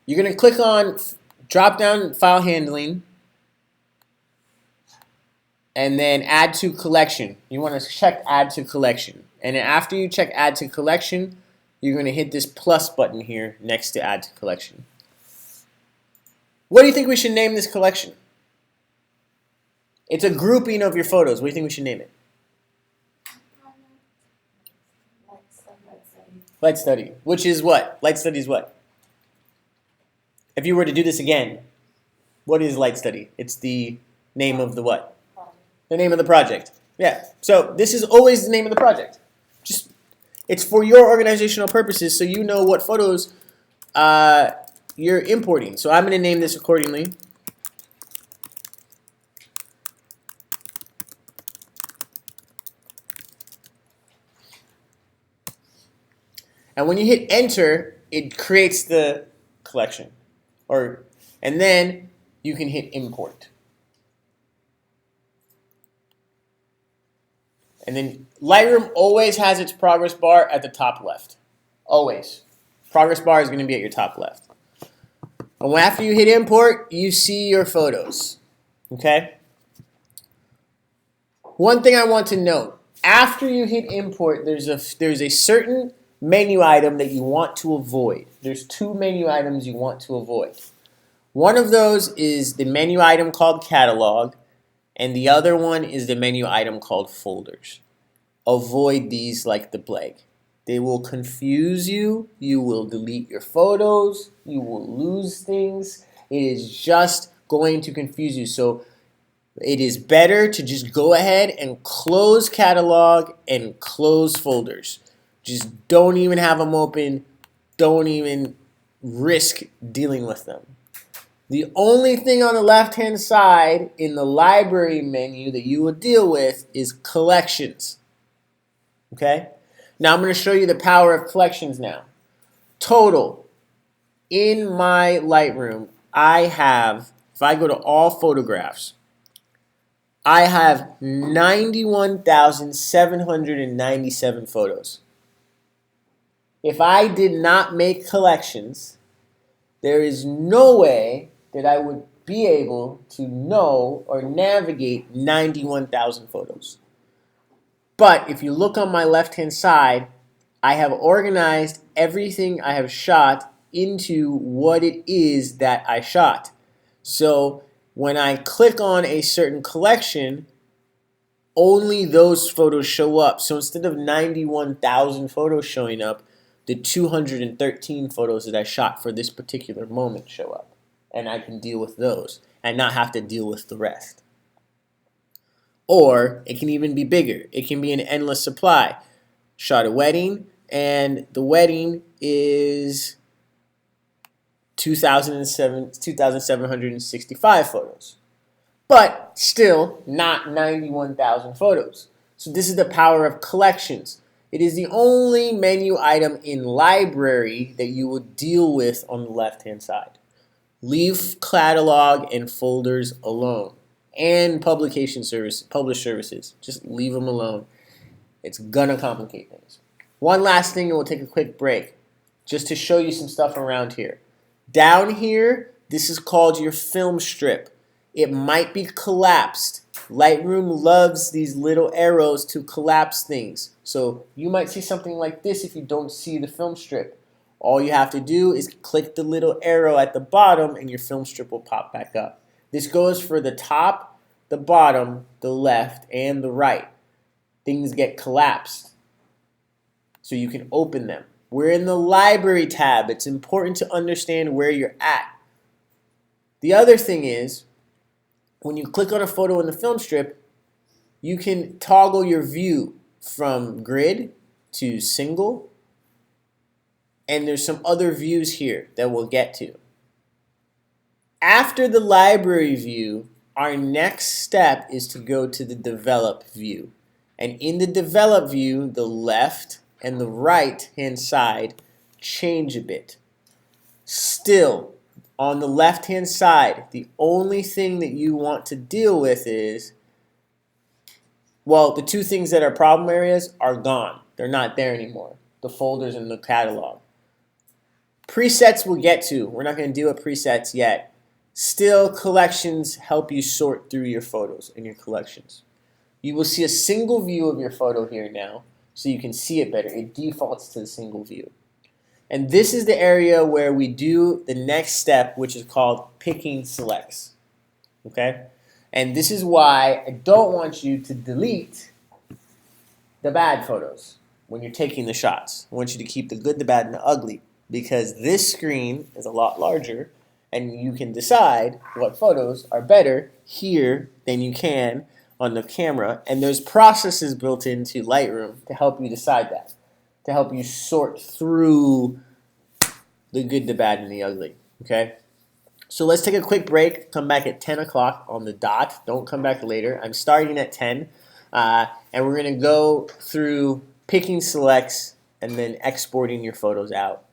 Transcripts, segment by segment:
You're going to click on drop down file handling and then add to collection. You want to check add to collection. And then after you check add to collection, you're going to hit this plus button here next to add to collection. What do you think we should name this collection? It's a grouping of your photos. What do you think we should name it? Light study. Which is what? Light study is what? If you were to do this again, what is light study? It's the name of the what? The name of the project. Yeah. So this is always the name of the project. Just it's for your organizational purposes, so you know what photos you're importing. So I'm going to name this accordingly. And when you hit enter, it creates the collection. And then you can hit import. And then Lightroom always has its progress bar at the top left. Always. Progress bar is going to be at your top left. And after you hit import, you see your photos. Okay? One thing I want to note, after you hit import, there's a certain menu item that you want to avoid. There's two menu items you want to avoid. One of those is the menu item called catalog, and the other one is the menu item called folders. Avoid these like the plague. They will confuse you. You will delete your photos. You will lose things. It is just going to confuse you. So it is better to just go ahead and close catalog and close folders. Just don't even have them open. Don't even risk dealing with them. The only thing on the left-hand side in the library menu that you will deal with is collections. Okay? Now I'm going to show you the power of collections now. Total. In my Lightroom, I have, if I go to all photographs, I have 91,797 photos. If I did not make collections, there is no way that I would be able to know or navigate 91,000 photos. But if you look on my left-hand side, I have organized everything I have shot into what it is that I shot. So when I click on a certain collection, only those photos show up. So instead of 91,000 photos showing up, the 213 photos that I shot for this particular moment show up. And I can deal with those and not have to deal with the rest. Or it can even be bigger. It can be an endless supply. Shot a wedding, and the wedding is 2,765 photos. But still not 91,000 photos. So this is the power of collections. It is the only menu item in library that you will deal with on the left-hand side. Leave catalog and folders alone. And publish services. Just leave them alone. It's gonna complicate things. One last thing, and we'll take a quick break, just to show you some stuff around here. Down here, this is called your film strip. It might be collapsed. Lightroom loves these little arrows to collapse things. So you might see something like this if you don't see the film strip. All you have to do is click the little arrow at the bottom and your film strip will pop back up. This goes for the top, the bottom, the left, and the right. Things get collapsed so you can open them. We're in the library tab. It's important to understand where you're at. The other thing is, when you click on a photo in the film strip, you can toggle your view from grid to single, and there's some other views here that we'll get to. After the library view, our next step is to go to the develop view. And in the develop view, the left and the right hand side change a bit. Still, on the left hand side, the only thing that you want to deal with is, well, the two things that are problem areas are gone. They're not there anymore. The folders and the catalog. Presets we'll get to. We're not going to deal with presets yet. Still, collections help you sort through your photos in your collections. You will see a single view of your photo here now, so you can see it better. It defaults to the single view. And this is the area where we do the next step, which is called picking selects. Okay? And this is why I don't want you to delete the bad photos when you're taking the shots. I want you to keep the good, the bad, and the ugly, because this screen is a lot larger and you can decide what photos are better here than you can on the camera, and there's processes built into Lightroom to help you decide that, to help you sort through the good, the bad, and the ugly. Okay? So let's take a quick break, come back at 10 o'clock on the dot. Don't come back later. I'm starting at 10, and we're going to go through picking selects and then exporting your photos out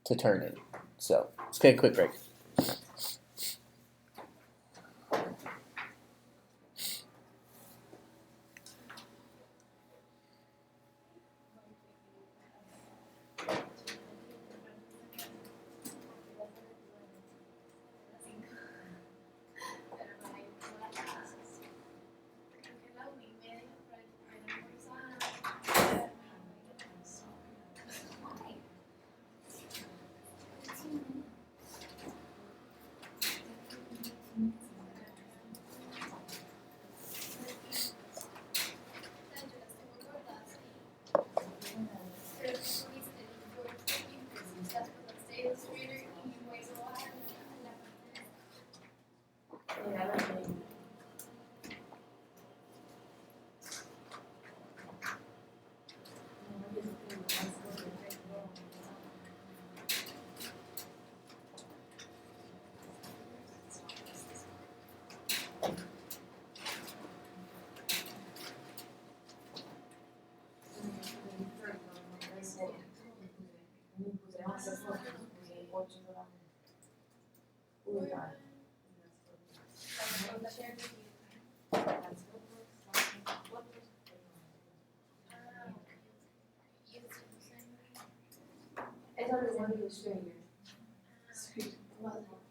to turn in. So let's take a quick break.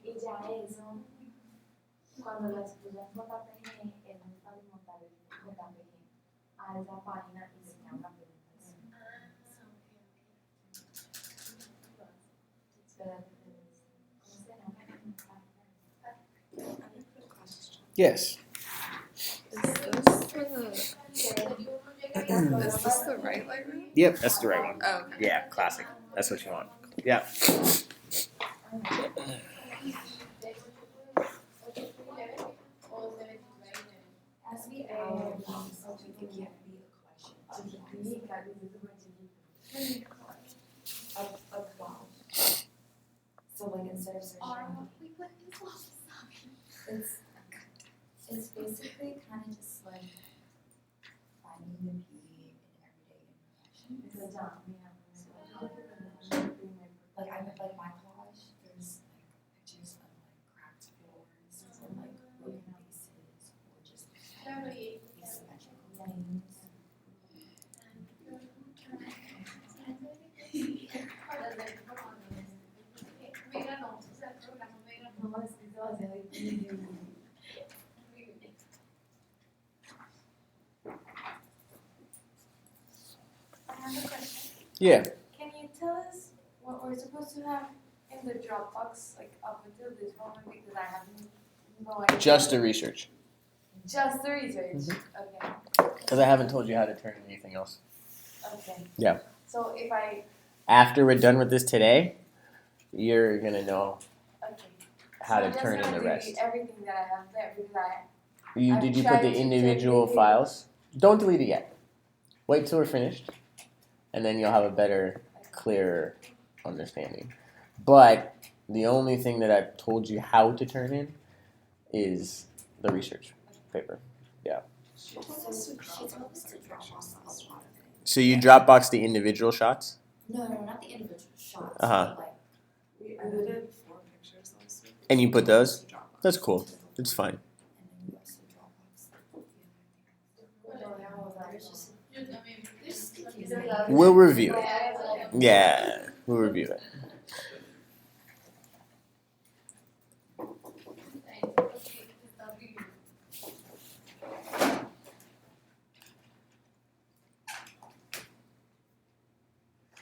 Y ya eso, cuando las puse en JPG, él me sabe montar el JPG a esa página y se llama presentación. Yes. Is this the right Lightroom? Yep, that's the right one. Oh, okay. Yeah, classic. That's what you want. Yeah. So like instead of searching, it's basically kind of just like finding the beauty in everyday imperfection. Like I like my collage, there's like pictures of like cracked floors and like broken vases or just asymmetrical things. I have a question. Yeah. Can you tell us what we're supposed to have in the Dropbox, like up until this moment, because I have no idea. Just the research. Just the research. Okay. Because I haven't told you how to turn anything else. Okay. Yeah. So if I. After we're done with this today, you're gonna know Okay. how to turn in the rest. Everything that I have there because Did you put the individual files? Don't delete it yet. Wait till we're finished, and then you'll have a better, clearer understanding. But the only thing that I've told you how to turn in is the research paper. Yeah. She told us to Dropbox a lot of things. So you Dropbox the individual shots? No, not the individual shots. Uh-huh. But like, We edited 4 pictures last week. And you put those? That's cool. It's fine. and then you also Dropbox the other things. We'll review it. Yeah, we'll review it.